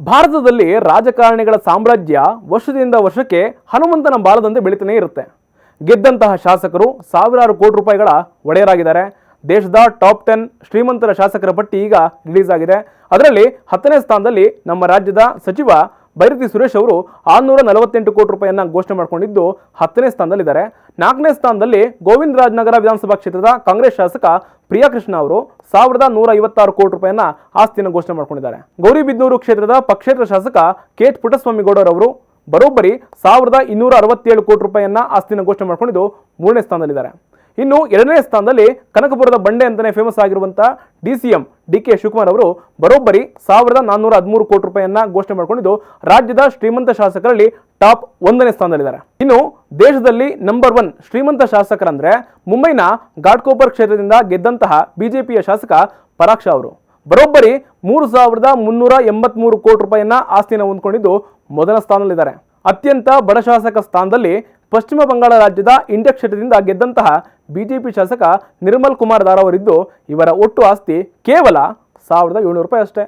ಭಾರತದಲ್ಲಿ ರಾಜಕಾರಣಿಗಳ ಸಾಮ್ರಾಜ್ಯ ವರ್ಷದಿಂದ ವರ್ಷಕ್ಕೆ ಹನುಮಂತನ ಬಾಲದಂತೆ ಬೆಳೀತಾನೆ ಇರುತ್ತೆ. ಗೆದ್ದಂತಹ ಶಾಸಕರು ಸಾವಿರಾರು ಕೋಟಿ ರೂಪಾಯಿಗಳ ಒಡೆಯರಾಗಿದ್ದಾರೆ. ದೇಶದ ಟಾಪ್ 10 ಶ್ರೀಮಂತರ ಶಾಸಕರ ಪಟ್ಟಿ ಈಗ ರಿಲೀಸ್ ಆಗಿದೆ. ಅದರಲ್ಲಿ 10ನೇ ಸ್ಥಾನದಲ್ಲಿ ನಮ್ಮ ರಾಜ್ಯದ ಸಚಿವ ಬೈರತಿ ಸುರೇಶ್ ಅವರು 648 ಕೋಟಿ ರೂಪಾಯಿಯನ್ನ ಘೋಷಣೆ ಮಾಡಿಕೊಂಡಿದ್ದು 10ನೇ ಸ್ಥಾನದಲ್ಲಿದ್ದಾರೆ. 4ನೇ ಸ್ಥಾನದಲ್ಲಿ ಗೋವಿಂದರಾಜನಗರ ವಿಧಾನಸಭಾ ಕ್ಷೇತ್ರದ ಕಾಂಗ್ರೆಸ್ ಶಾಸಕ ಪ್ರಿಯಾಕೃಷ್ಣ ಅವರು 1156 ಕೋಟಿ ರೂಪಾಯಿಯನ್ನ ಆಸ್ತಿಯನ್ನು ಘೋಷಣೆ ಮಾಡಿಕೊಂಡಿದ್ದಾರೆ. ಗೌರಿಬಿದನೂರು ಕ್ಷೇತ್ರದ ಪಕ್ಷೇತರ ಶಾಸಕ KH ಪುಟ್ಟಸ್ವಾಮಿ ಗೌಡರವರು ಬರೋಬ್ಬರಿ 1267 ಕೋಟಿ ರೂಪಾಯಿಯನ್ನ ಆಸ್ತಿಯನ್ನು ಘೋಷಣೆ ಮಾಡಿಕೊಂಡಿದ್ದು 3ನೇ ಸ್ಥಾನದಲ್ಲಿದ್ದಾರೆ. ಇನ್ನು 2ನೇ ಸ್ಥಾನದಲ್ಲಿ ಕನಕಪುರದ ಬಂಡೆ ಅಂತಾನೆ ಫೇಮಸ್ ಆಗಿರುವಂತಹ DCM DK ಶಿವಕುಮಾರ್ ಅವರು ಬರೋಬ್ಬರಿ 1413 ಕೋಟಿ ರೂಪಾಯಿಯನ್ನ ಘೋಷಣೆ ಮಾಡಿಕೊಂಡಿದ್ದು ರಾಜ್ಯದ ಶ್ರೀಮಂತ ಶಾಸಕರಲ್ಲಿ ಟಾಪ್ 1ನೇ ಸ್ಥಾನದಲ್ಲಿದ್ದಾರೆ. ಇನ್ನು ದೇಶದಲ್ಲಿ ನಂಬರ್ 1 ಶ್ರೀಮಂತ ಶಾಸಕರಂದ್ರೆ ಮುಂಬೈನ ಘಾಟ್ಕೋಪರ್ ಕ್ಷೇತ್ರದಿಂದ ಗೆದ್ದಂತಹ ಬಿಜೆಪಿಯ ಶಾಸಕ ಪರಾಗ್ ಶಾ ಅವರು ಬರೋಬ್ಬರಿ 3383 ಕೋಟಿ ರೂಪಾಯಿಯನ್ನ ಆಸ್ತಿಯನ್ನು ಹೊಂದಿಕೊಂಡಿದ್ದು ಮೊದಲ ಸ್ಥಾನದಲ್ಲಿದ್ದಾರೆ. ಅತ್ಯಂತ ಬಡ ಶಾಸಕ ಸ್ಥಾನದಲ್ಲಿ ಪಶ್ಚಿಮ ಬಂಗಾಳ ರಾಜ್ಯದ ಇಂಡಿಯಾ ಕ್ಷೇತ್ರದಿಂದ ಗೆದ್ದಂತಹ ಬಿಜೆಪಿ ಶಾಸಕ ನಿರ್ಮಲ್ ಕುಮಾರ್ ದಾರ್ ಅವರಿದ್ದು ಇವರ ಒಟ್ಟು ಆಸ್ತಿ ಕೇವಲ 1700 ರೂಪಾಯಿ ಅಷ್ಟೇ.